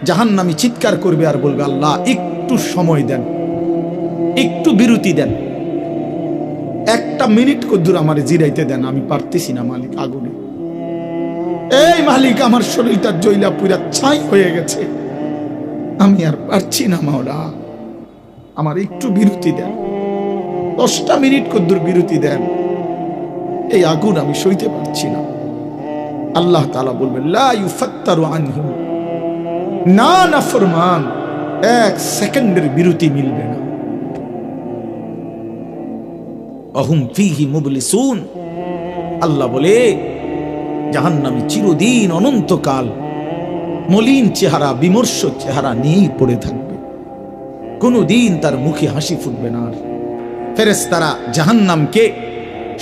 জাহান্নামী চিৎকার করবে আর বলবে, আল্লাহ একটু সময় দেন, একটু বিরতি দেন, একটা মিনিট কদ্দুর আমার জিরাইতে দেন, আমি পারতেছি না মালিক আগুনে। এই মালিক, আমার শরীরটা জ্বইলা পুরা ছাই হয়ে গেছে, আমি আর পারছি না মাওলা, আমার একটু বিরতি দেন, 10টা মিনিট কদ্দুর বিরতি দেন, এই আগুন আমি সইতে পারছি না। আল্লাহ তাআলা বলবেন, লা ইউফাত্তারু আনহু, না নাফরমান, 1 সেকেন্ডের বিরতি মিলবে না। অহুম ফীহি মুবলিসুন, আল্লাহ বলে জাহান্নামী চিরদিন অনন্তকাল মলিন চেহারা, বিমর্ষ চেহারা নিয়েই পড়ে থাকবে, কোনদিন তার মুখে হাসি ফুটবে না। আর ফেরেশতারা জাহান্নামকে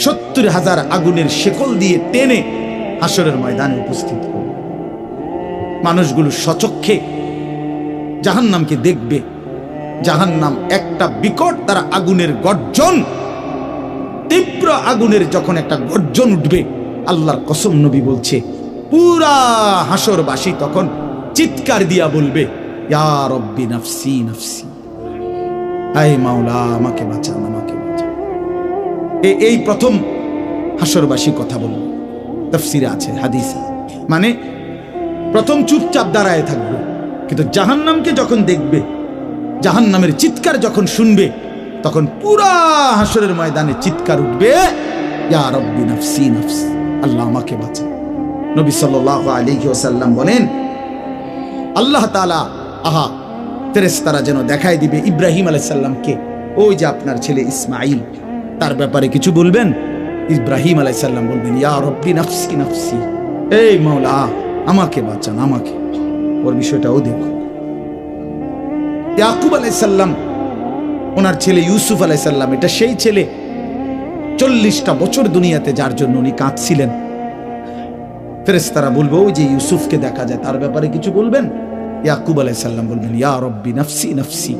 70,000 আগুনের শেকল দিয়ে টেনে হাসরের ময়দানে উপস্থিত করবে। মানুষগুলো সচক্ষে জাহান্নামকে দেখবে। জাহান্নাম একটা বিকট তারা আগুনের গর্জন, তীব্র আগুনের যখন একটা গর্জন উঠবে, আল্লাহর কসম নবী বলছে, পুরা হাসরবাসী তখন চিৎকার দিয়া বলবে, ইয়া রব্বি নাফসি নাফসি, আয় মাওলা আমাকে বাঁচান, আমাকে বাঁচান। এই প্রথম হাসরবাসী কথা বলবে, তাফসিরে আছে, হাদিসে, মানে প্রথম চুপচাপ দাঁড়ায় থাকবে, কিন্তু জাহান্নামকে যখন দেখবে, জাহান্নামের চিৎকার যখন শুনবে, তখন পুরা হাসরের ময়দানে চিৎকার উঠবে, ইয়া রব্বি নাফসি নাফসি, আল্লাহ আমাকে বাঁচান। নবী সাল্লাল্লাহু আলাইহি ওয়াসাল্লাম বলেন, আল্লাহ তাআলা ফেরেশতারা যেন দেখায় দিবে ইব্রাহিম আলাইহিস সালামকে, ওই যে আপনার ছেলে ইসমাঈল, তার ব্যাপারে কিছু বলবেন। ইব্রাহিম আলাইহিস সালাম বলবেন, ইয়া রব্বি নাফসি নাফসি, এই মাওলা আমাকে বাঁচান, আমাকে। ওর বিষয়টাও দেখো। ইয়াকুব আলাইহিস সালাম, ওনার ছেলে ইউসুফ আলাইহিস সালাম, এটা সেই ছেলে 40টা বছর দুনিয়াতে যার জন্য উনি কাঁদছিলেন। ফেরেশতারা বলবে, ওই যে ইউসুফকে দেখা যায়, তার ব্যাপারে কিছু বলবেন। ইয়াকুব আলাইহিস সালাম বলবেন, ইয়া রব্বি নাফসি নাফসি,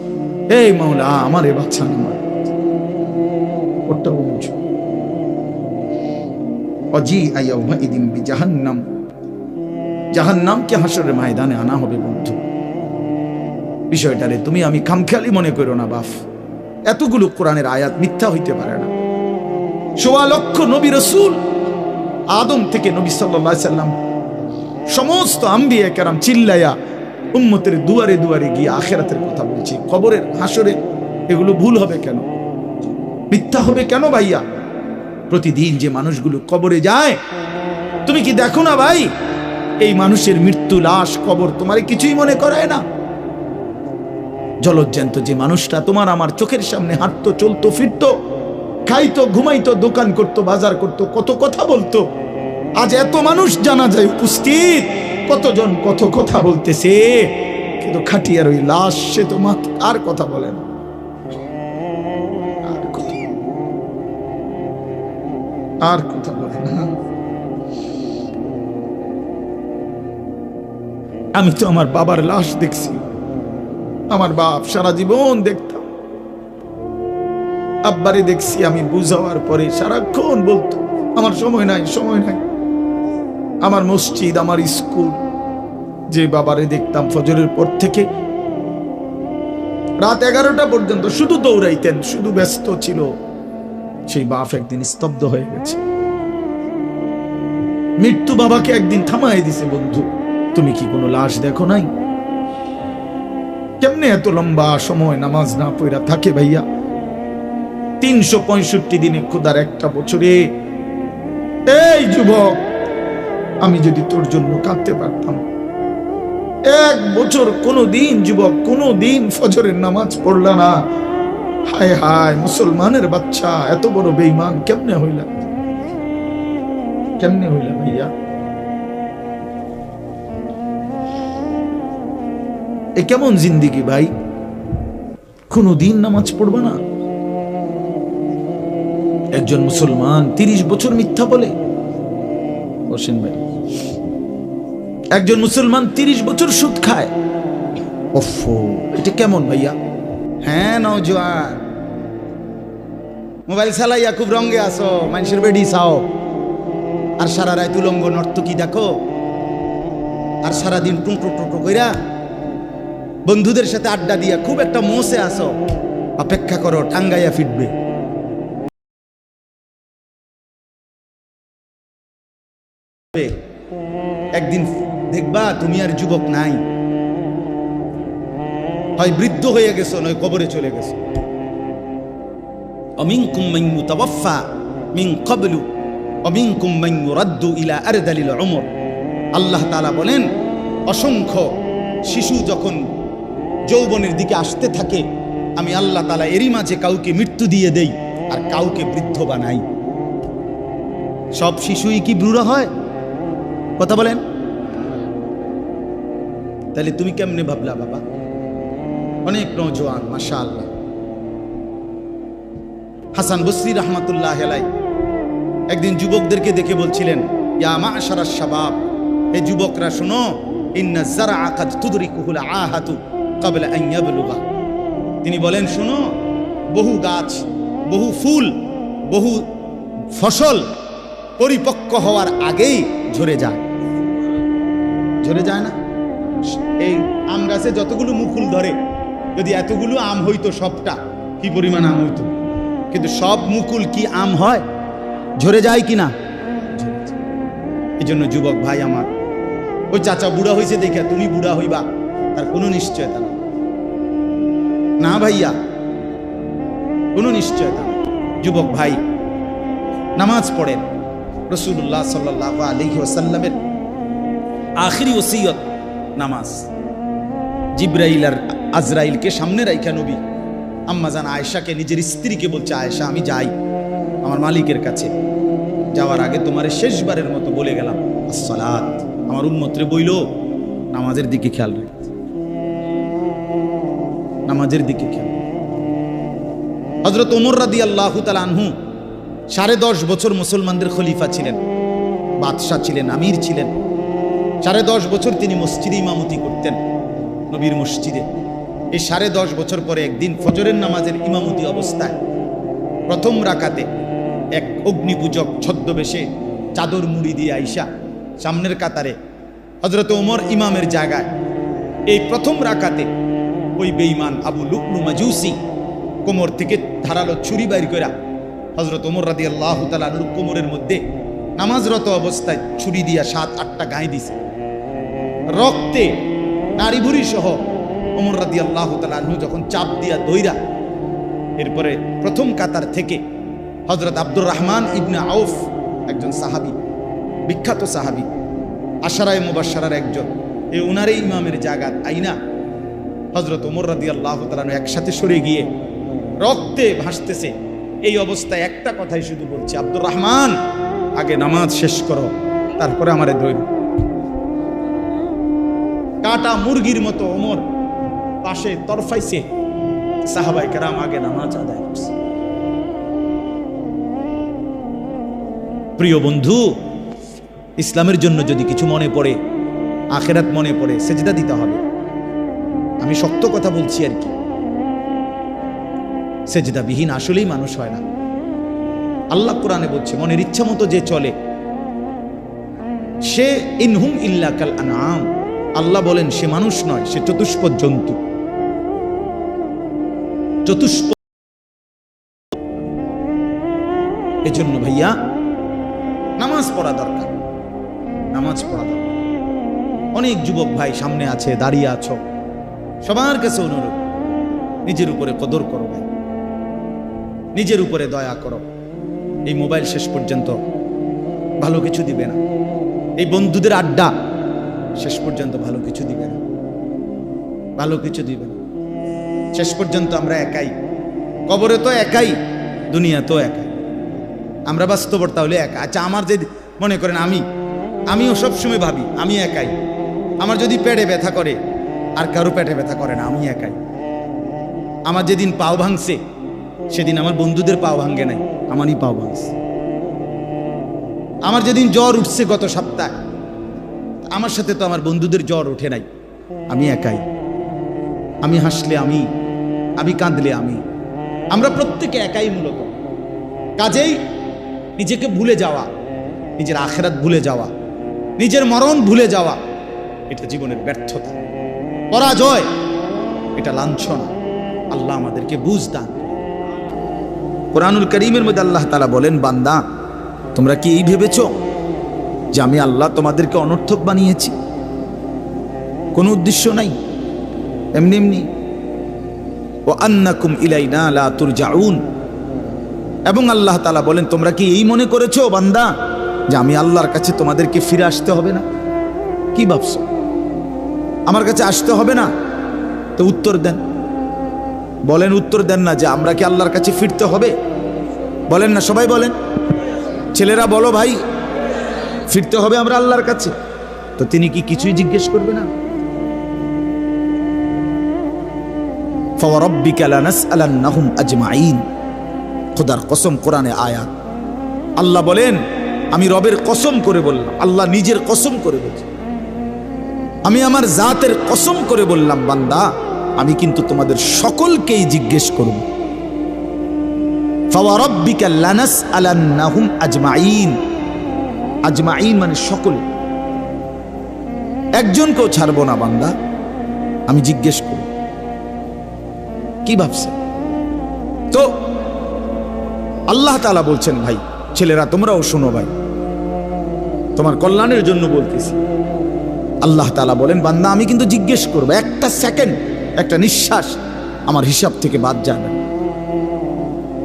এই মাওলা আমারে বাঁচান, আমার। ওটা বুঝো। অজি আয়াউমা ইদিন বিজাহান্নাম, জাহান্নামকে হাসরের ময়দানে আনা হবে বন্ধু। বিষয়টারে তুমি আমি খামখেয়ালি মনে করো না বাপ, এতগুলো কোরআনের আয়াত মিথ্যা হইতে পারে না। 1.25 লক্ষ নবী রাসূল, আদম থেকে নবী সাল্লাল্লাহু আলাইহি সাল্লাম, সমস্ত আম্বিয়া কেরাম চিল্লায়া উম্মতের দুয়ারে দুয়ারে গিয়ে আখিরাতের কথা বলছি, কবরের হাসরে। এগুলো ভুল হবে কেন, মিথ্যা হবে কেন ভাইয়া? প্রতিদিন যে মানুষগুলো কবরে যায়, তুমি কি দেখো না ভাই, এই মানুষের মৃত্যু, লাশ, কবর তোমারে কিছুই মনে করায় না? জলজ্জান্ত যে মানুষটা তোমার আমার চোখের সামনে হাঁটতো, চলতো, ফিরতো, খাইতো, ঘুমাইতো, দোকান করতো, বাজার করতো, কত কথা বলতো, আজ এত মানুষ জানা যায় উপস্থিত, কতজন কত কথা বলতেছে, কিন্তু খাটিয়ার ওই লাশ, সে তো আর কথা বলে না। আর কথা বলে না। আমি তো আমার বাবার লাশ দেখছি, আমার বাপ সারা জীবন দেখতাম, আব্বারে দেখছি আমি বুঝাওয়ার পরে সারাক্ষণ বলতো, আমার সময় নাই, সময় নাই। আমার মসজিদ, আমার স্কুল, যে বাবারে দেখতাম ফজরের পর থেকে রাত 11টা পর্যন্ত শুধু দৌড়াইতেন, শুধু ব্যস্ত ছিল, সেই বাপ একদিন স্তব্ধ হয়ে গেছে। মৃত্যু বাবাকে একদিন থামাই দিছে, বন্ধু তুমি কি কোনো লাশ দেখো নাই? কেমনে এত লম্বা সময় নামাজ না পড়া থাকে ভাইয়া? 365 দিনে, খোদার একটা বছরে। এই যুবক, আমি যদি তোর জন্য কাঁদতে পারতাম, 1 বছর কোনদিন যুবক, কোনদিন ফজরের নামাজ পড়লা না, হায় হায় মুসলমানের বাচ্চা, এত বড় বেঈমান কেমনে হইলা, কেমনে হইলা ভাইয়া? এ কেমন জিন্দিগি ভাই? কোনদিন নামাজ পড়বা না? একজন মুসলমান 30 বছর মিথ্যা বলে, বসেন ভাই, একজন মুসলমান 30 বছর সুদ খায়। ওফো, এটা কেমন ভাইয়া? হ্যাঁ নওজোয়ান, মোবাইল চালাইয়া খুব রঙে আসো, মানুষের বেডি চাও, আর সারা রাত উলঙ্গ নর্তকী দেখো, আর সারাদিন টুঁটো টুঁটো কইরা বন্ধুদের সাথে আড্ডা দিয়া খুব একটা মোসে আসো, অপেক্ষা করো, টাঙ্গাইয়া ফিটবে। একদিন দেখবা তুমি আর যুবক নাই, হয় বৃদ্ধ হয়ে গেছো, নয় কবরে চলে গেছো। অমিনকুম মান ইউতাওয়াফা মিন ক্বাবলু অমিনকুম মান ইউরাদ্দু ইলা আরদালিল উমর। আল্লাহ তাআলা বলেন, অসংখ্য শিশু যখন যৌবনের দিকে আসতে থাকে, আমি আল্লাহ তাআলা এরই মাঝে কাউকে মৃত্যু দিয়ে দেই আর কাউকে বৃদ্ধ বানাই। সব শিশুই কি বুড়ো হয়? কথা বলেন। তাহলে তুমি কেমনে ভাবলা বাবা? অনেক নওজোয়ান মাশাআল্লাহ। হাসান বসরি রহমাতুল্লাহ আলাইহি একদিন যুবকদেরকে দেখে বলছিলেন, ইয়া মা'শারাশ শাবাব, এই যুবকরা শোনো, ইন্না যারআ কাদ তুদরিকুহুল আহাতু ক্বাবলা আন ইয়াবলুগা। তিনি বলেন, শোনো, বহু গাছ, বহু ফুল, বহু ফসল পরিপক্ক হওয়ার আগেই ঝরে যায়। ঝরে যায় না? এই আম গাছে যতগুলো মুকুল ধরে, যদি এতগুলো আম হইতো সবটা, কি পরিমাণ আম হইতো। কিন্তু সব মুকুল কি আম হয়? ঝরে যায় কি না? এই জন্য যুবক ভাই আমার, ওই চাচা বুড়া হয়েছে দেখে তুমি বুড়া হইবা তার কোনো নিশ্চয়তা না। না ভাইয়া, কোনো নিশ্চয়তা না। যুবক ভাই, নামাজ পড়েন। রাসূলুল্লাহ সাল্লাল্লাহু আলাইহি ওয়াসাল্লামের আখিরি ওসিয়ত নামাজ। জিবরাইল আর আজরাইলকে সামনে রাইখা নবী আম্মাজান আয়েশাকে, নিজের স্ত্রীকে বলছে, আয়েশা আমি যাই আমার মালিকের কাছে, যাওয়ার আগে তোমারে শেষবারের মতো বলে গেলাম আসসালাত। আমার উম্মতরে বইল নামাজের দিকে খেয়াল রাখতে, নামাজের দিকে খেয়াল। হযরত ওমর রাদিয়াল্লাহু তাআলা আনহু 10.5 বছর মুসলমানদের খলিফা ছিলেন, বাদশাহ ছিলেন, আমির ছিলেন। 10.5 বছর তিনি মসজিদে ইমামতি করতেন, নবীর মসজিদে। এই 10.5 বছর পরে একদিন ফজরের নামাজের ইমামতি অবস্থায় প্রথম রাকাতে এক অগ্নিপূজক ছদ্মবেশে চাদর মুড়ি দিয়ে আইসা সামনের কাতারে হযরত ওমর ইমামের জায়গায়, এই প্রথম রাকাতে ওই বেঈমান আবু লু'লু মাজুসি কোমর থেকে ধারালো ছুরি বাইর কইরা হযরত ওমর রাদিয়াল্লাহু তাআলা আনহুর কোমরের মধ্যে নামাজরত অবস্থায় ছুরি দিয়া 7-8টা গায়ে দিছে। রক্তে নারী ভুরি সহ ওমর রাদিয়াল্লাহু তাআলা আনহু যখন চাপ দিয়া দইরা, এরপরে প্রথম কাতার থেকে হযরত আব্দুর রহমান ইবনে আউফ, একজন সাহাবী, বিখ্যাত সাহাবী, আশারায়ে মুবাশশারার একজন, এই উনারে ইমামের জায়গা আইনা হযরত ওমর রাদিয়াল্লাহু তাআলা আনহু একসাথে সরে গিয়ে রক্তে ভাসতেছে। এই অবস্থায় একটা কথাই শুধু বলছে, আব্দুর রহমান আগে নামাজ শেষ করো, তারপরে আমারে ধরো। কাটা মুরগির মতো ওমর পাশে তরফাইছে, সাহাবায়ে কেরাম আগে নামাজ আদায় করছে। প্রিয় বন্ধু, ইসলামের জন্য যদি কিছু মনে পড়ে, আখিরাত মনে পড়ে, সেজদা দিতে হবে। আমি শক্ত কথা বলছি আর কি, সেজদা বিহীন আসলেই মানুষ হয় না। আল্লাহ কোরআনে বলছে, মনের ইচ্ছা মতো যে চলে সে ইনহুম ইল্লা কাল আনআম। আল্লাহ বলেন সে মানুষ নয়, সে চতুষ্পদ জন্তু। চতুষ্পদ। এজন্য ভাইয়া নামাজ পড়া দরকার, নামাজ পড়া দরকার। অনেক যুবক ভাই সামনে আছে, দাঁড়িয়ে আছো, সবার কাছে অনুরোধ, নিজের উপরে কদর করো ভাই, নিজের উপরে দয়া করো। এই মোবাইল শেষ পর্যন্ত ভালো কিছু দিবে না, এই বন্ধুদের আড্ডা শেষ পর্যন্ত ভালো কিছু দিবে না, ভালো কিছু দিবে না। শেষ পর্যন্ত আমরা একাই, কবরে তো একাই, দুনিয়া তো একাই। আমরা বাস্তবতা হলে একা। আচ্ছা, আমার যে মনে করেন আমিও সবসময় ভাবি আমি একাই। আমার যদি পেটে ব্যথা করে, আর কারো পেটে ব্যথা করে না, আমি একাই। আমার যেদিন পাও ভাঙছে, সেদিন আমার বন্ধুদের পাও ভাঙে নাই, আমারই পাও ভাঙছে। আমার যেদিন জ্বর উঠছে গত সপ্তাহে, আমার সাথে তো আমার বন্ধুদের জ্বর ওঠে নাই, আমি একাই। আমি হাসলে আমি কাঁদলে আমরা প্রত্যেকে একাই মূলত। কাজেই নিজেকে ভুলে যাওয়া, নিজের আখিরাত ভুলে যাওয়া, নিজের মরণ ভুলে যাওয়া, এটা জীবনের ব্যর্থতা, পরাজয়। এটা লাঞ্ছনা। আল্লাহ আমাদেরকে বুঝ দান। কোরআনুল কারীমের মধ্যে আল্লাহ তাআলা বলেন, বান্দা তোমরা কি এই ভেবেছো যে আমি আল্লাহ তোমাদেরকে অনর্থক বানিয়েছি? কোনো উদ্দেশ্য নাই, এমনি এমনি। ওয়া আন্নাকুম ইলাইনা লা তুরজাউন, এবং আল্লাহ তাআলা বলেন তোমরা কি এই মনে করেছো বান্দা যে আমি আল্লাহর কাছে তোমাদেরকে ফিরে আসতে হবে না? কি ভাবছো আমার কাছে আসতে হবে না? তো উত্তর দেন, বলেন, উত্তর দেন না যে আমরা কি আল্লাহর কাছে ফিরতে হবে? বলেন না, সবাই বলেন, ছেলেরা বলো ভাই, ফিরতে হবে আমরা আল্লাহর কাছে। তো তিনি কি কিছুই জিজ্ঞেস করবে না? ফাওয়ারাব্বিকা লানাসআলান্নাহুম আজমাইন, খোদার কসম, কোরআনে আয়াত। আল্লাহ বলেন, আমি রবের কসম করে বললাম, আল্লাহ নিজের কসম করে বলছেন, আমি আমার জাতের কসম করে বললাম, বান্দা আমি কিন্তু তোমাদের সকলকেই জিজ্ঞেস করব। ফাওয়ারাব্বিকা লানাসআলান্নাহুম আজমাইন, আজমাইন মানে সকল, একজনকেও ছাড়বো না বান্দা, আমি জিজ্ঞেস করব। কি ভাবছে? তো আল্লাহ তাআলা বলছেন, ভাই ছেলেরা তোমরাও শোনো ভাই, তোমার কল্যাণের জন্য বলতেছি। আল্লাহ তাআলা বলেন, বান্দা আমি কিন্তু জিজ্ঞেস করবো, একটা সেকেন্ড, একটা নিঃশ্বাস আমার হিসাব থেকে বাদ যাবে।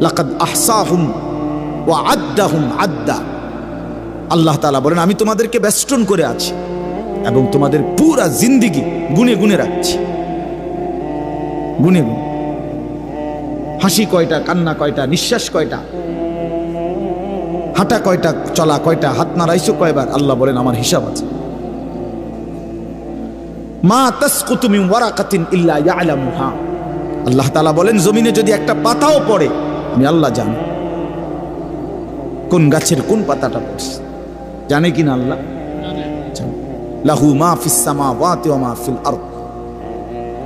লাকাদ আহসাহুম ওয়া আদ্দাহুম আদ্দা। আল্লাহ তাআলা বলেন, আমি তোমাদেরকে বেষ্টন করে আছি এবং তোমাদের পুরা জিন্দেগি গুনে গুনে রাখছি, গুনে গুনে। হাসি কয়টা, কান্না কয়টা, নিঃশ্বাস কয়টা, হাঁটা কয়টা, চলা কয়টা, হাত নাড়াইছো কয়বার, আল্লাহ বলেন আমার হিসাব আছে। মা তাসকুতু মিন ওয়ারাকাতিন ইল্লা ইয়ালামুহা, আল্লাহ তাআলা বলেন জমিনে যদি একটা পাতাও পড়ে আমি আল্লাহ জানি, কোন গাছের কোন পাতাটা পড়ছে জানে কিনা আল্লাহ? লাহু মা ফিস সামাওয়াতি ওয়া মা ফিল আরদ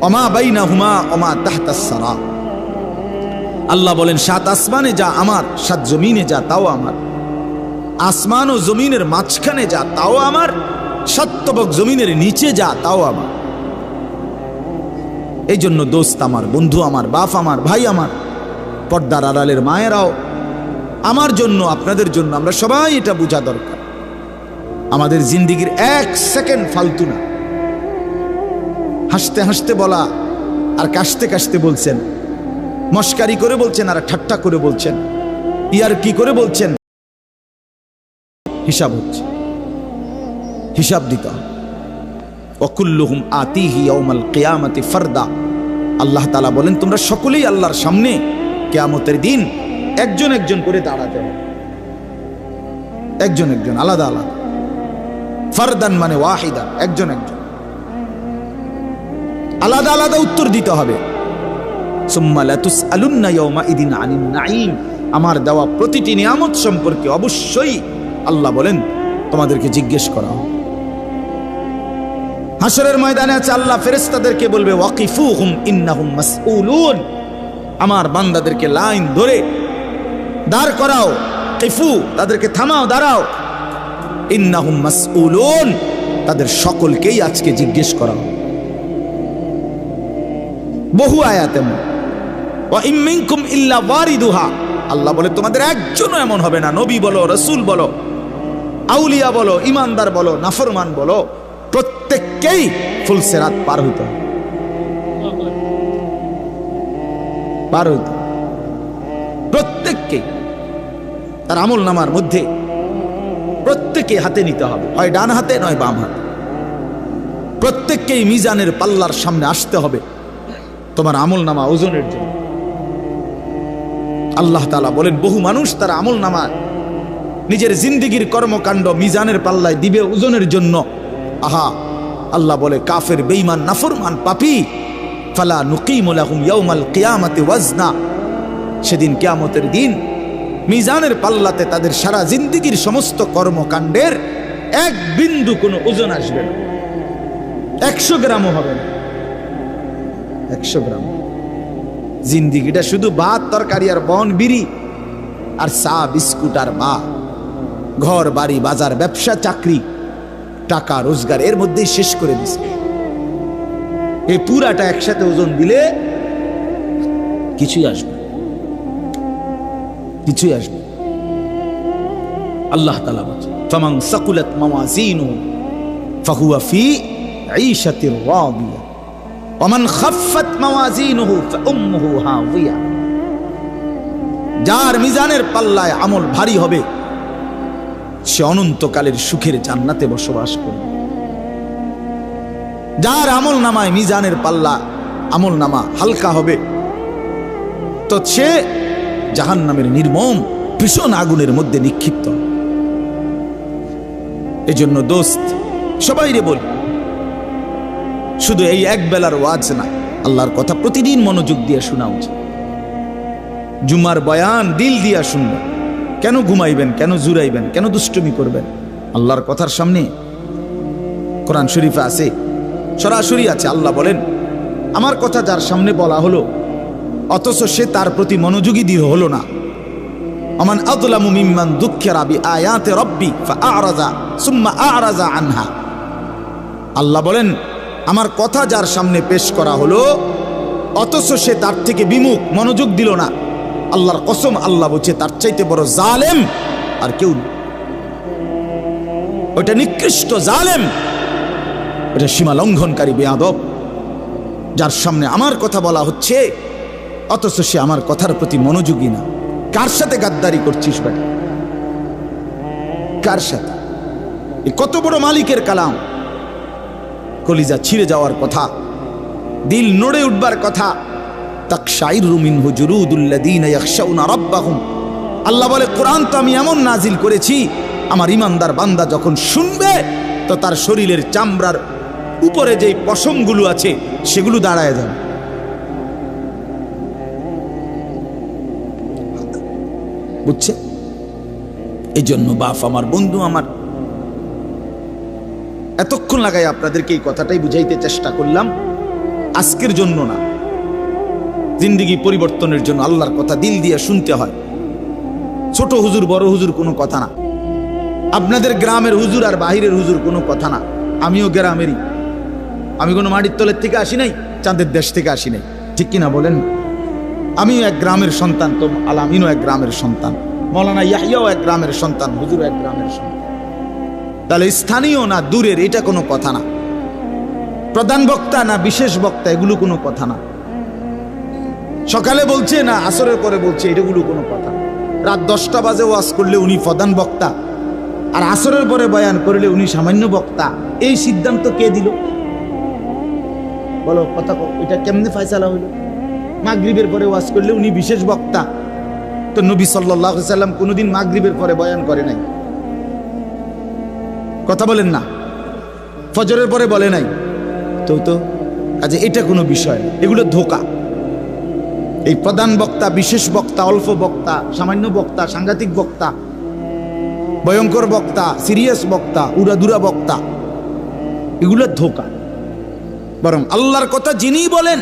ওয়া মা বাইনাহুমা ওয়া মা তাহতাস সারা। আল্লাহ বলেন, সাত আসমানে যা আমার, সাত জমিনে যা তাও আমার, আসমান ও জমিনের মাঝখানে যা তাও আমার, সাত তবক জমিনের নিচে যা তাও আমার। এই জন্য দোস্ত আমার, বন্ধু আমার, বাপ আমার, ভাই আমার, পর্দার আড়ালের মায়েরাও, আমার জন্য, আপনাদের জন্য, আমরা সবাই এটা বোঝা দরকার, আমাদের জিন্দেগির এক সেকেন্ড ফালতু না। হাসতে হাসতে বলা আর কাশতে কাশতে বলছেন, মস্কারি করে বলছেন আর ঠাট্টা করে বলছেন, ইয়ার কি করে বলছেন, হিসাব হচ্ছে, হিসাব দিতে হবে। ওয়াকুল্লুহুম আতিহি ইয়াউমাল কিয়ামাতি ফারদা। আল্লাহ তাআলা বলেন তোমরা সকলেই আল্লাহর সামনে কিয়ামতের দিন একজন একজন করে দাঁড়াতে হবে, একজন একজন, আলাদা আলাদা। ফারদান মানে ওয়াহিদা, একজন একজন, আলাদা আলাদা উত্তর দিতে হবে। সুম্মা লাতুসআলুন্না ইয়াউমাইদিন আনিন নাঈম, আমার দেওয়া প্রতিটি নিয়ামত সম্পর্কে অবশ্যই আল্লাহ বলেন তোমাদেরকে জিজ্ঞেস করা হবে। হাসরের ময়দানে আছে আল্লাহ ফেরেশতাদেরকে বলবে, ওয়াকিফুহুম ইন্নাহুম মাসউলুন, আমার বান্দাদেরকে লাইন ধরে দাঁড় করাও, কিফু তাদেরকে থামাও, দাঁড়াও, ইন্নাহুম মাসউলুন, তাদের সকলকেই আজকে জিজ্ঞেস করা হবে। বহু আয়াতে ওয়া ইম মিনকুম ইল্লা ওয়ারিদুহা, আল্লাহ বলে তোমাদের একজনও এমন হবে না, নবী বলো, রাসূল বলো, আউলিয়া বলো, ইমানদার বলো, নাফরমান বলো, প্রত্যেককেই ফুলসিরাত পার হইতে হবে, পার হইতে, প্রত্যেককে তার আমল নামার মধ্যে প্রত্যেকে হাতে নিতে হবে, হয় ডান হাতে নয় বাম হাতে। প্রত্যেককেই মিজানের পাল্লার সামনে আসতে হবে তোমার আমল নামা ওজনের জন্য। আল্লাহ তাআলা বলেন বহু মানুষ তার আমল নামা নিজের জিন্দেগির কর্মকাণ্ড মিজানের পাল্লায় দিবে ওজনের জন্য। আহা, আল্লাহ বলে কাফের, বেঈমান, নাফরমান, পাপী, ফালা নুকিমু লাহুম ইয়াউমাল কিয়ামাতি ওয়াজনা, সেদিন কিয়ামতের দিন মিজানের পাল্লাতে তাদের সারা জিন্দেগির সমস্ত কর্মকাণ্ডের এক বিন্দু কোনো ওজন আসবে না, 100 গ্রামও হবে না, 100 গ্রাম। জিন্দেগিটা শুধু ভাত তরকারি আর বন বিড়ি আর চা বিস্কুট আর মা, ঘর বাড়ি বাজার ব্যবসা চাকরি টাকা রোজগার এর মধ্যেই শেষ করে দিছে। এই পুরাটা একসাথে ওজন দিলে কিছুই আসবে, কিছুই আসবে। আল্লাহ তাআলা বলেন, ফামান সাকুলাত মাওয়াজিনুহু ফাহুয়া ফি ঈশাতির রাদিয়া ওয়া মান খাফফাত মাওয়াজিনুহু ফাউম্মুহু হাওয়িয়া। যার মিজানের পাল্লায় আমল ভারী হবে সে অনন্তকালের সুখের জান্নাতে বসবাস করবে। যার আমল নামায় মিজানের পাল্লা আমল নামা হালকা হবে তো সে জাহান্নামের নির্মম ভীষণ আগুনের মধ্যে নিক্ষিপ্ত। এজন্য দোস্ত সবাইরে বলি, শুধু এই এক বেলার ওয়াজ না, আল্লাহর কথা প্রতিদিন মনোযোগ দিয়ে শোনা উচিত। জুমার বয়ান দিল দিয়া শুনবেন। কেন ঘুমাইবেন, কেন জুরাইবেন, কেন দুষ্টুমি করবেন? আল্লাহর কথার সামনে কোরআন শরীফে আছে, সরাসরি আছে। আল্লাহ বলেন, আমার কথা যার সামনে বলা হলো অথচ সে তার প্রতি মনোযোগী দিয়ে হলো না, আমান আযলামু মিম্মান যুক্কিরা বিআয়াতি রাব্বি ফাআরাযা সুম্মা আ'রাযা আনহা। আল্লাহ বলেন, আমার কথা যার সামনে পেশ করা হলো অথচ সে তার থেকে বিমুখ, মনোযোগ দিল না, আল্লাহর কসম, আল্লাহ বলছে তার চাইতে বড় জালেম আর কেউ নেই। ওটা নিকৃষ্ট জালেম, ওটা সীমা লঙ্ঘনকারী বেয়াদব, যার সামনে আমার কথা বলা হচ্ছে অথচ সে আমার কথার প্রতি মনোযোগী না। কার সাথে গাদ্দারি করছিস বেটা? কার সাথে? কত বড় মালিকের কালাম, কলিজা ছিঁড়ে যাওয়ার কথা, দিল নড়ে উঠবার কথা। তাকশাইরু মিনহু জুলুদুল্লাযীনা ইয়াখশাউনা রাব্বাহুম। আল্লাহ বলে, কোরআন তো আমি এমন নাজিল করেছি, আমার ইমানদার বান্দা যখন শুনবে তো তার শরীরের চামড়ার উপরে যেই পশমগুলো আছে সেগুলো দাঁড়ায় যাবে। বুঝছে? এই জন্য বাপ আমার, বন্ধু আমার, এতক্ষণ লাগাই আপনাদেরকে এই কথাটাই বুঝাইতে চেষ্টা করলাম। আজকের জন্য না, জিন্দেগি পরিবর্তনের জন্য আল্লাহর কথা দিল দিয়ে শুনতে হয়। ছোট হুজুর বড় হুজুর কোনো কথা না, আপনাদের গ্রামের হুজুর আর বাহিরের হুজুর কোনো কথা না। আমিও গ্রামেরই, আমি কোনো মাটির তলের থেকে আসি নাই, চাঁদের দেশ থেকে আসি নাই, ঠিক কিনা বলেন? আমিও এক গ্রামের সন্তান, তো আলামিনও এক গ্রামের সন্তান, মৌলানা ইয়াহিয়াও এক গ্রামের সন্তান, হুজুর এক গ্রামের সন্তান। তাহলে স্থানীয় না দূরের এটা কোনো কথা না, প্রধান বক্তা না বিশেষ বক্তা এগুলো কোনো কথা না, সকালে বলছে না আসরের পরে বলছে এটাগুলো কোনো কথা। রাত 10টা বাজে ওয়াজ করলে উনি প্রধান বক্তা, আর আসরের পরে বয়ান করলে উনি সামান্য বক্তা। এই সিদ্ধান্ত কে দিল বলো? কথা এটা কেমনে ফয়সালা হইল? মাগরিবের পরে ওয়াজ করলে উনি বিশেষ বক্তা, তো নবী সাল্লাল্লাহু আলাইহি সাল্লাম কোনোদিন মাগরিবের পরে বয়ান করে নাই, কথা বলেন না, ফজরের পরে বলে নাই, তো আচ্ছা এটা কোনো বিষয় না, এগুলো ধোঁকা। এই প্রধান বক্তা, বিশেষ বক্তা, অল্প বক্তা, সামান্য বক্তা, সাংঘাতিক বক্তা, ভয়ঙ্কর বক্তা, সিরিয়াস বক্তা, উড়াদুরা বক্তা, এগুলো ধোঁকা। বরং আল্লাহর কথা যিনি বলেন,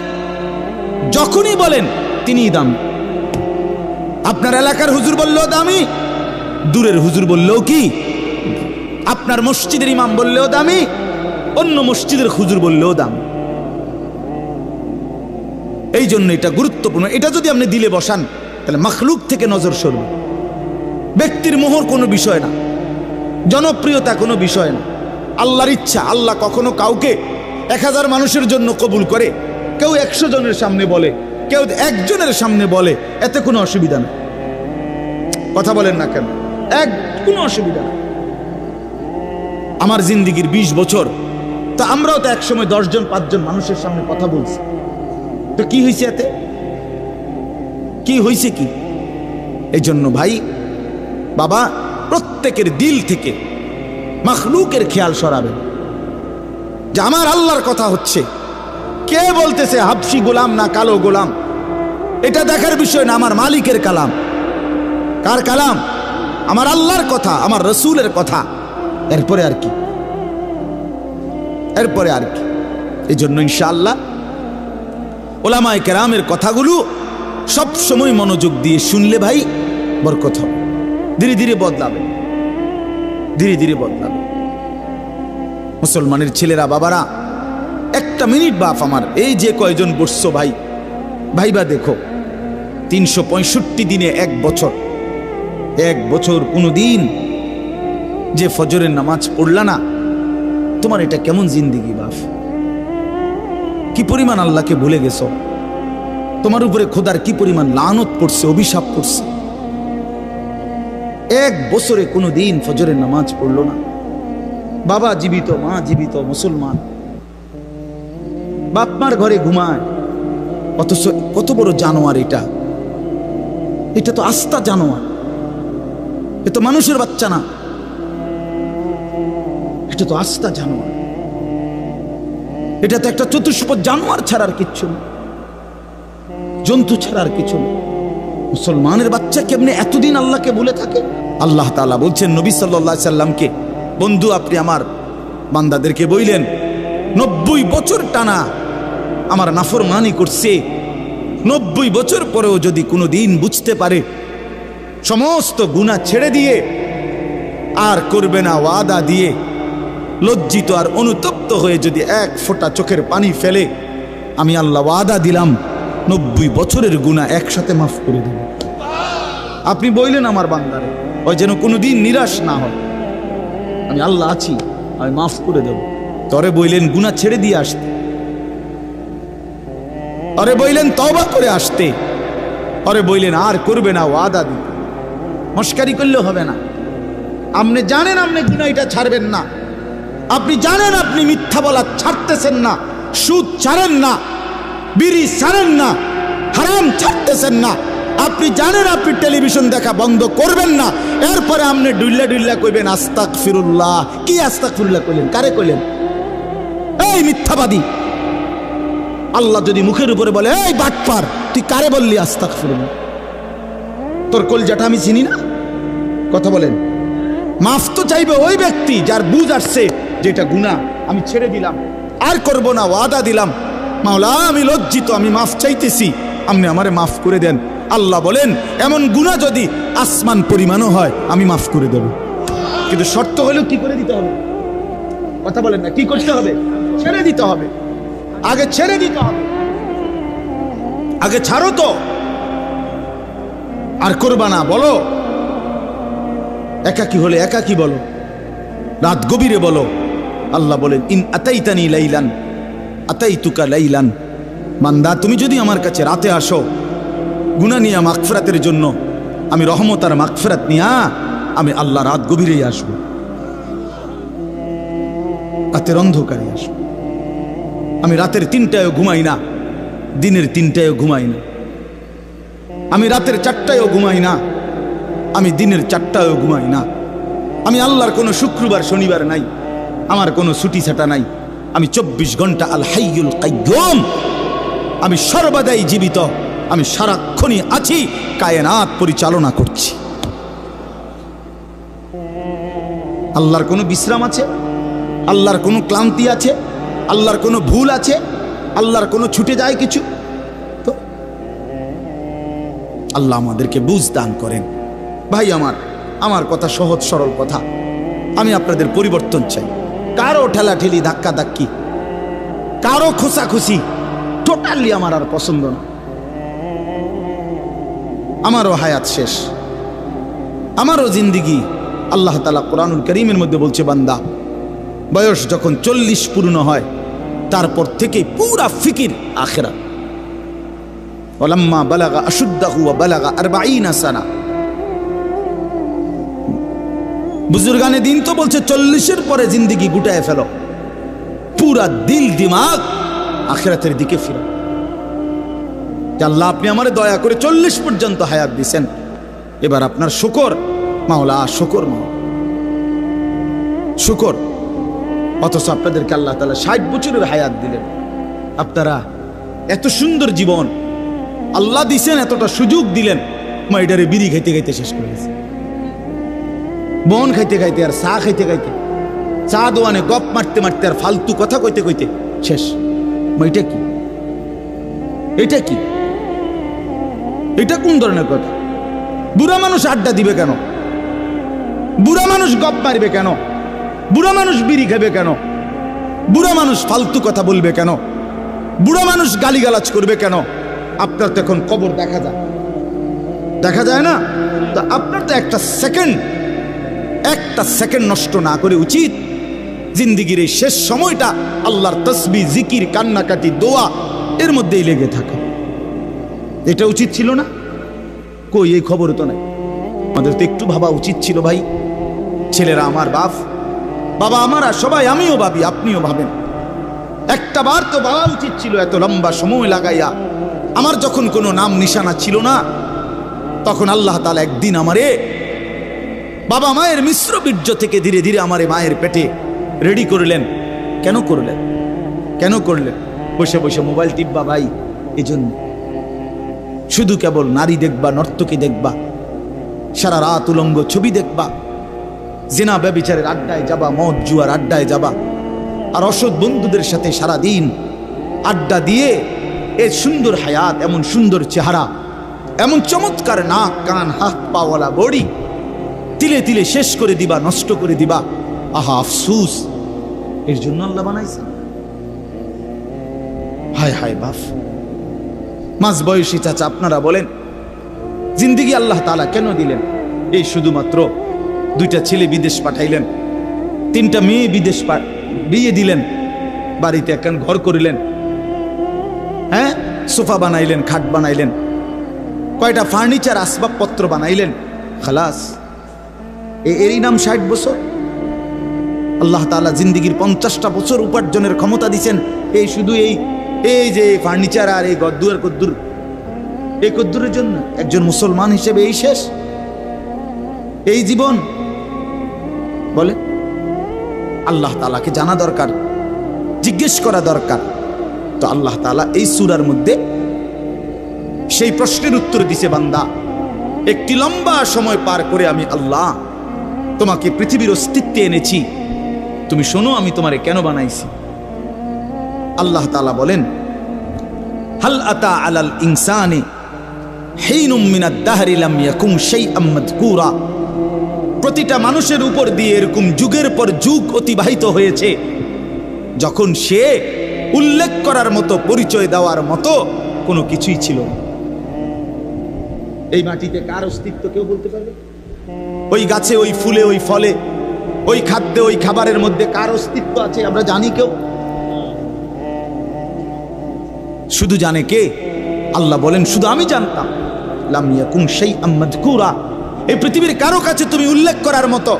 যখনই বলেন তিনিই দামি। আপনার এলাকার হুজুর বললেও দামি, দূরের হুজুর বললেও কি, আপনার মসজিদের ইমাম বললেও দামি, অন্য মসজিদের হুজুর বললেও দামি। এই জন্য এটা গুরুত্বপূর্ণ। এটা যদি আপনি দিলে বসান তাহলে মাখলুক থেকে নজর সরবে। ব্যক্তির মোহর কোনো বিষয় না, জনপ্রিয়তা কোনো বিষয় না, আল্লাহর ইচ্ছা। আল্লাহ কখনো কাউকে 1000 মানুষের জন্য কবুল করে, কেউ 100 জনের সামনে বলে, কেউ 1 জনের সামনে বলে, এতে কোনো অসুবিধা নেই। কথা বলেন না কেন? কোনো অসুবিধা নেই। আমার জিন্দিগির 20 বছর, তো আমরাও তো একসময় 10 জন 5 জন মানুষের সামনে কথা বলছি, তো কি হয়েছে এতে? কি হয়েছে কি? এই জন্য ভাই বাবা, প্রত্যেকের দিল থেকে মাখলুকের খেয়াল সরাবেন যে আমার আল্লাহর কথা হচ্ছে। কে বলতেছে হাবশি গোলাম না কালো গোলাম, এটা দেখার বিষয় না, আমার মালিকের কালাম। কার কালাম? আমার আল্লাহর কথা, আমার রসুলের কথা। এরপরে আর কি? এরপরে আর কি? এই জন্য ইনশাআল্লাহ ওলামায়ে কেরামের কথাগুলো সব সময় মনোযোগ দিয়ে শুনলে ভাই বরকত হবে। ধীরে ধীরে বদলাবে, ধীরে ধীরে বদলাবে। মুসলমানের ছেলেরা বাবারা, একটা মিনিট বাপ আমার, এই যে কয়জন বসছো ভাই, ভাইবা দেখো 365 দিনে এক বছর কোনো দিন যে ফজরের নামাজ পড়লা না, তোমার এটা কেমন জিন্দিগি বাপ? কি পরিমাণ আল্লাহকে ভুলে গেছো? তোমার উপরে খোদার কি পরিমাণ লানত পড়ছে, অভিশাপ পড়ছে। এক বছরে কোনো দিন ফজরের নামাজ পড়লো না। বাবা জীবিত, মা জীবিত, মুসলমান, বাপ মার ঘরে ঘুমায়, অথচ কত বড় জানোয়ার এটা! এটা তো আস্তা জানোয়ার, এ তো মানুষের বাচ্চা না, এটা তো আস্তা জানোয়ার। এটা তো একটা চতুষ্পদ জানোয়ার ছাড়ার কিচ্ছু না, জন্তু ছাড়ার কিছু না। মুসলমানের বাচ্চা কেমনে এতদিন আল্লাহকে ভুলে থাকে? আল্লাহ তাআলা বলছেন নবী সাল্লাল্লাহু আলাইহি সাল্লামকে, বন্ধু আপনি আমার বান্দাদেরকে বললেন 90 বছর টানা আমার নাফরমানি করছে, 90 বছর পরেও যদি কোনো দিন বুঝতে পারে, সমস্ত গুনাহ ছেড়ে দিয়ে আর করবে না ওয়াদা দিয়ে, লজ্জিত আর অনুতপ্ত হয়ে যদি এক ফোঁটা চোখের পানি ফেলে, আমি আল্লাহ ওয়াদা দিলাম 90 বছরের গুনাহ একসাথে মাফ করে দেব। আপনি বললেন আমার বান্দারে, ওই যেন কোনোদিন নিরাশ না হয়, আমি আল্লাহ আছি, আমি মাফ করে দেব। তরে বললেন গুনাহ ছেড়ে দিয়ে আসতে, আরে বললেন তওবা করে আসতে, আরে বললেন আর করবে না ওয়াদা দিতে। মস্কারি করলে হবে না। আপনি জানেন আপনি গুনাহ এটা ছাড়বেন না, আপনি জানেন আপনি মিথ্যা বলা ছাড়তেছেন না, সুদ ছাড়েন না, বিড়ি ছাড়েন না, হারাম ছাড়তেছেন না, আপনি জানেন আপনি টেলিভিশন দেখা বন্ধ করবেন না, এরপরে আপনি ডুল্লা কইবেন আস্তাগফিরুল্লাহ। কি আস্তাগফিরুল্লাহ কইলেন? কারে কইলেন? এই মিথ্যাবাদী! আল্লাহ যদি মুখের উপরে বলে এই বাটপার, তুই কারে বললি আস্তাগফিরুল্লাহ? তোর কলজাটা আমি চিনি না? কথা বলেন। মাফ তো চাইবে ওই ব্যক্তি যার বুঝ আসছে যেটা গুনাহ, আমি ছেড়ে দিলাম, আর করব না, ওয়াদা দিলাম। মাওলা আমি লজ্জিত, আমি মাফ চাইতেছি, আপনি আমারে মাফ করে দেন। আল্লাহ বলেন এমন গুনাহ যদি আসমান পরিমাণও হয় আমি মাফ করে দেব, কিন্তু শর্ত হলো কি করে দিতে হবে? কথা বলেন না, কি করতে হবে? ছেড়ে দিতে হবে, আগে ছেড়ে দিতে হবে, আগে ছাড়ো তো, আর করবা না। বলো একাকী হলে একাকী বলো, রাত গভীরে বলো। আল্লাহ বলেন ইন আতাইতানি লাইলান আতাইতুকা লাইলান, বান্দা তুমি যদি আমার কাছে রাতে আসো গুনাহ নিয়ে মাগফিরাতের জন্য, আমি রহমত আর মাগফিরাত নিয়ে আমি আল্লাহ রাত গভীরেই আসবো, রাতের অন্ধকারে আসবো। আমি রাতের 3টায়ও ঘুমাই না, দিনের 3টায়ও ঘুমাই না, আমি রাতের 4টায়ও ঘুমাই না, আমি দিনের 4টায়ও ঘুমাই না। আমি আল্লাহর কোনো শুক্রবার শনিবার নাই, আমার কোনো ছুটি ছাটা নাই। আমি 24 ঘন্টা আল হাইয়ুল কাইয়ুম, আমি সর্বদাই জীবিত, আমি সারাক্ষণই আছি, কায়নাত পরিচালনা করছি। আল্লাহর কোনো বিশ্রাম আছে? আল্লাহর কোনো ক্লান্তি আছে? আল্লাহর কোনো ভুল আছে? আল্লাহর কোনো ছুটে যায় কিছু? তো আল্লাহ আমাদেরকে বুঝ দান করেন। ভাই আমার কথা সহজ সরল কথা, আমি আপনাদের পরিবর্তন চাই। কারো ঠেলাঠেলি ধাক্কা ধাক্কি, কারো খোঁচাখুচি টোটালি আমার আর পছন্দ না। আমারও হায়াত শেষ, আমারও জিন্দিগি। আল্লাহ তাআলা কোরআনুল কারীমের মধ্যে বলছে, বান্দা বয়স যখন 40 পূর্ণ হয় তারপর থেকে পুরা ফিকির আখিরাত। ওয়ালাম্মা বালাগা আশুদ্দাহু ওয়া বালাগা 40 সানা। বুজুর্গানে দিন তো বলছে 40-এর পরে জিন্দিগি গুটায় ফেলো, পুরা দিল দিমাগ আখিরাতের দিকে ফিরো। আল্লাহ আপনি আমারে দয়া করে 40 পর্যন্ত হায়াত দিয়েছেন, এবার আপনার শুকর মাওলা, শুকর মাওলা, শুকর। অথচ আপনাদেরকে আল্লাহ তাআলা 60 বছরের হায়াত দিলেন। আপনারা এত সুন্দর জীবন আল্লাহ দিছেন, এতটা সুযোগ দিলেন, মাইডারে বিড়ি খাইতে খাইতে শেষ করে গেছে, বন খাইতে খাইতে আর চা খাইতে খাইতে, চা দোয়ানে গপ মারতে মারতে আর ফালতু কথা কইতে কইতে শেষ। এটা কি? এটা কি? এটা কোন ধরনের কথা? বুড়া মানুষ আড্ডা দিবে কেন? বুড়া মানুষ গপ মারবে কেন? বুড়া মানুষ বিড়ি খাবে কেন? বুড়া মানুষ ফালতু কথা বলবে কেন? বুড়া মানুষ গালিগালাজ করবে কেন? আপনার তো এখন কবর দেখা যায় না? তো আপনার তো একটা সেকেন্ড নষ্ট না করে উচিত জিন্দিগির এই শেষ সময়টা আল্লাহর তসবিহ, জিকির, কান্নাকাটি, দোয়া এর মধ্যেই লেগে থাকা। এটা উচিত ছিল না? কই, এই খবর তো নাই। আমাদের তো একটু ভাবা উচিত ছিল ভাই। ছেলেরা আমার বাবা আমার, আর সবাই, আমিও ভাবি, আপনিও ভাবেন, একটা বার তো ভাবা উচিত ছিল। এত লম্বা সময় লাগাইয়া আমার যখন কোনো নাম নিশানা ছিল না, তখন আল্লাহ তাআলা একদিন আমারে বাবা মায়ের মিশ্র বীর্য থেকে ধীরে ধীরে আমারে মায়ের পেটে রেডি করলেন। কেন করলেন? বসে বসে মোবাইল টিপবা ভাই? এই জন্য শুধু কেবল নারী দেখবা, নর্তকী দেখবা, সারা রাত উলঙ্গ ছবি দেখবা, জিনা ব্যভিচারের আড্ডায় যাবা, মদ জুয়ার আড্ডায় যাবা, আর অসৎ বন্ধুদের সাথে সারা দিন আড্ডা দিয়ে এর সুন্দর হায়াত, এমন সুন্দর চেহারা, এমন চমৎকার নাক, কান, হাত পাওয়ালা বডি তিলে তিলে শেষ করে দিবা, নষ্ট করে দিবা। আহা আফসুস, এর জন্য আল্লাহ বানাইছে? হায় হায় বাপ। মাঝ বয়সী চাচা, আপনারা বলেন জিন্দিগি আল্লাহ তাআলা কেন দিলেন? এই শুধুমাত্র 2টা ছেলে বিদেশ পাঠাইলেন, 3টা মেয়ে বিদেশ বিয়ে দিলেন, বাড়িতে একখান ঘর করিলেন, হ্যাঁ, সোফা বানাইলেন, খাট বানাইলেন, কয়টা ফার্নিচার আসবাবপত্র বানাইলেন, খালাস। এরই নাম 60 বছর? আল্লাহ তাআলা জিন্দিগির 50টা বছর উপার্জনের ক্ষমতা দিছেন এই শুধু এই যে ফার্নিচার আর এই গদ্দুর কদ্দুর, এই কদ্দুরের জন্য? একজন মুসলমান হিসেবে এই শেষ, এই জীবন? বলে আল্লাহ তাআলাকে জানা দরকার, জিজ্ঞেস করা দরকার। তো আল্লাহ তাআলা এই সূরার মধ্যে সেই প্রশ্নের উত্তর দিছে, বান্দা, একটি লম্বা সময় পার করে আমি আল্লাহ তোমাকে পৃথিবীর অস্তিত্বে এনেছি, তুমি শোনো আমি তোমারে কেন বানাইছি। আল্লাহ তাআলা বলেন, হাল আতা আলাল ইনসানি হিনুম মিনাদ দাহরি লাম ইয়াকুম শাইআম মাযকুরা। প্রতিটা মানুষের উপর দিয়ে এরকম যুগের পর যুগ অতিবাহিত হয়েছে যখন সে উল্লেখ করার মতো, পরিচয় দেওয়ার মতো কোনো কিছুই ছিল না। এই মাটিতে কার অস্তিত্ব কেউ বলতে পারবে? ওই গাছে, ওই ফুলে, ওই ফলে, ওই খাদ্যে, ওই খাবারের মধ্যে কার অস্তিত্ব আছে আমরা জানি কেউ? শুধু জানে কে? আল্লাহ বলেন, শুধু আমি জানতাম। লাম ইয়াকুম শাইআম মাযকুরা, এই পৃথিবীর কারো কাছে তুমি উল্লেখ করার মতো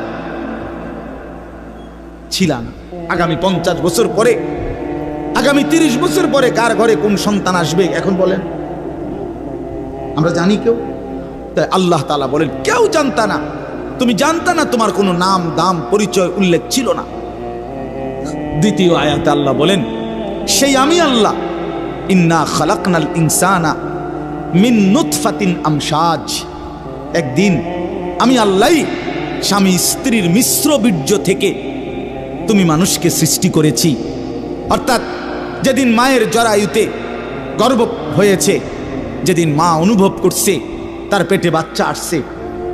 ছিল না। আগামী 50 বছর পরে, আগামী 30 বছর পরে কার ঘরে কোন সন্তান আসবে এখন বলেন? আমরা জানি কেউ? তাই আল্লাহ তাআলা বলেন, কেউ জানতা না, তুমি জানতা না, তোমার কোনো নাম, দাম, পরিচয় উল্লেখ ছিল না। দ্বিতীয় আয়াতে আল্লাহ বলেন, সেই আমি আল্লাহ, ইন্না খালাকনাল ইনসানা মিন নুতফাতিন আমশাজ, একদিন আমি আল্লাহই স্বামী স্ত্রীর মিশ্র বীর্য থেকে তুমি মানুষকে সৃষ্টি করেছি। অর্থাৎ যেদিন মায়ের জরায়ুতে গর্ভ হয়েছে, যেদিন মা অনুভব করছে তার পেটে বাচ্চা আসছে,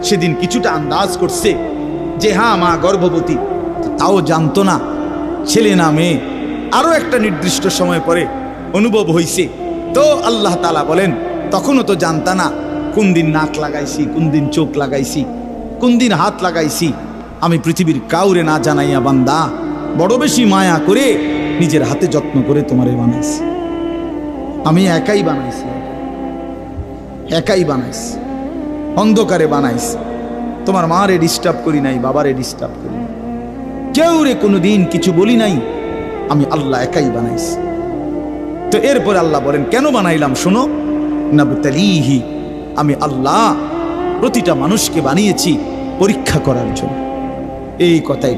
সেদিন কিছুটা আন্দাজ করছে যে হ্যাঁ মা গর্ভবতী, তাও জানতো না ছেলে না মেয়ে। আরো একটা নির্দিষ্ট সময় পরে অনুভব হয়েছে। তো আল্লাহ তাআলা বলেন, তখনও তো জানতা না কোন দিন নাক লাগাইছি, কোন দিন চোখ লাগাইছি, কোন দিন হাত লাগাইছি। আমি পৃথিবীর কাউরে না জানাইয়া বান্দা বড় বেশি মায়া করে নিজের হাতে যত্ন করে তোমারে বানাইছি। আমি একাই বানাইছি, অন্ধকারে বানাইছি। তোমার মারে ডিস্টার্ব করি নাই, বাবারে ডিস্টার্ব করি নাই, কেউ রে কোনোদিন কিছু বলি নাই। আমি আল্লাহ একাই বানাইছি। তো এরপর আল্লাহ বলেন কেন বানাইলাম শোনো, নাবতালিহি, আমি আল্লাহ প্রতিটা মানুষকে বানিয়েছি পরীক্ষা করার জন্য। এই কথাই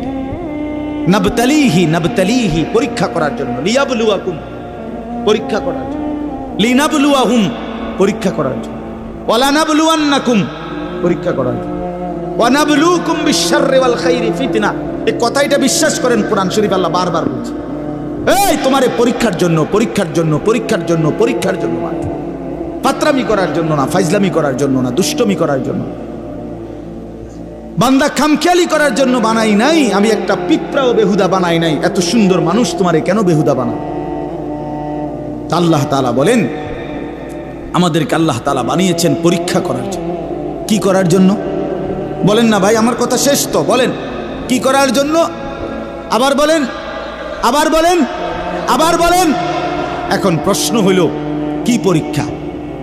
নাবতালিহি পরীক্ষা করার জন্য, লিয়াবলুয়াকুম পরীক্ষা করার জন্য, লিনাবলুয়াহুম পরীক্ষা করার জন্য, ওয়ালানাবলুয়ান্নাকুম পরীক্ষা করার জন্য, ওয়ানাবলুকুম বিশ-শাররি ওয়াল খাইরি ফিতনা। এই কথাটা বিশ্বাস করেন, কোরআন শরীফ আল্লাহ বারবার বলছে, এই তোমারে পরীক্ষার জন্য, পরীক্ষার জন্য, পরীক্ষার জন্য, পরীক্ষার জন্য, ফাতরামি করার জন্য না, ফাইজলামি করার জন্য না, দুষ্টমি করার জন্য। বান্দা খামখেয়ালি করার জন্য বানাই নাই, আমি একটা পিঁপড়াও বেহুদা বানাই নাই। এত সুন্দর মানুষ তোমারে কেন বেহুদা বানাও? আল্লাহ তাআলা বলেন, আমাদেরকে আল্লাহ তাআলা বানিয়েছেন পরীক্ষা করার জন্য। কি করার জন্য বলেন না ভাই? আমার কথা শেষ তো, বলেন কি করার জন্য? আবার বলেন, আবার বলেন, আবার বলেন। এখন প্রশ্ন হইল কি পরীক্ষা?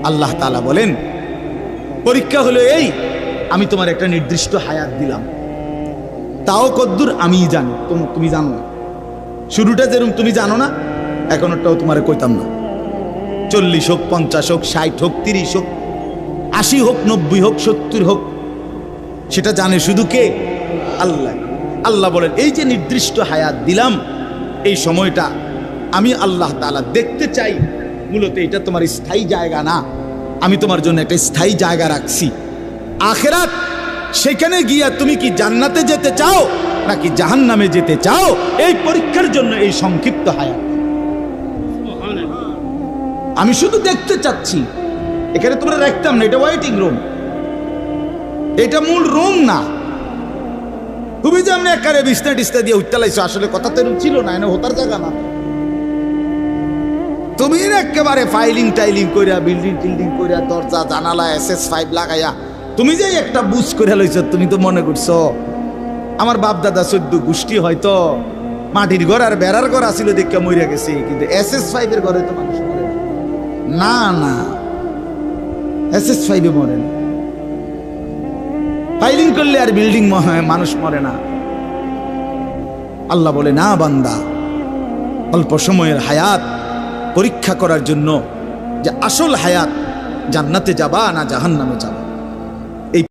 আল্লাহ তাআলা বলেন পরীক্ষা হলো এই, আমি তোমার একটা নির্দিষ্ট হায়াত দিলাম, তাও কদ্দুর আমি জানি, তুমি জানো না। শুরুটা যেরকম তুমি জানো না, এখনটাও তোমারে কইতাম না। 40 হোক, 50 হোক, 60 হোক, 30 হোক, 80 হোক, 90 হোক, 70 হোক, সেটা জানে শুধু কে? আল্লাহ। আল্লাহ বলেন এই যে নির্দিষ্ট হায়াত দিলাম, এই সময়টা আমি আল্লাহ তাআলা দেখতে চাই। মূলত এটা তোমার স্থায়ী জায়গা না, আমি তোমার জন্য একটা স্থায়ী জায়গা রাখছি আখিরাত। সেখানে গিয়া তুমি কি জান্নাতে যেতে চাও নাকি জাহান্নামে যেতে চাও, এই পরীক্ষার জন্য এই সংক্ষিপ্ত হায়াত। আমি শুধু দেখতে চাচ্ছি, এখানে তোমরা রাখতাম না, এটা ওয়েটিং রুম, এটা মূল রুম না। তুমি যে আমি একারে বিছনা টিছনা দিয়ে উঠতে আসলে কথা তো ছিল না, এনে হতার জায়গা না। তুমি একেবারে ফাইলিং টাইলিং করিয়া, বিল্ডিং টিল্ডিং করিয়া, দরজা জানালা SS5 লাগাইয়া তুমি যে একটা বুঝ করে লইছ, তুমি তো মনে করছো আমার বাপ দাদা 14 গোষ্ঠী হয়তো মাটির ঘর আর বেড়ার ঘর আসিল দেখে মরিয়া গেছে, কিন্তু SS5 এর ঘরে তো মানুষ মরে না। না, SS5 এ মরে না। ফাইলিং করলে আর বিল্ডিং মানুষ মরে না। আল্লাহ বলে না বান্দা, অল্প সময়ের হায়াত পরীক্ষা করার জন্য যে আসল হায়াত, জান্নাতে যাবা না জাহান্নামে যাবা।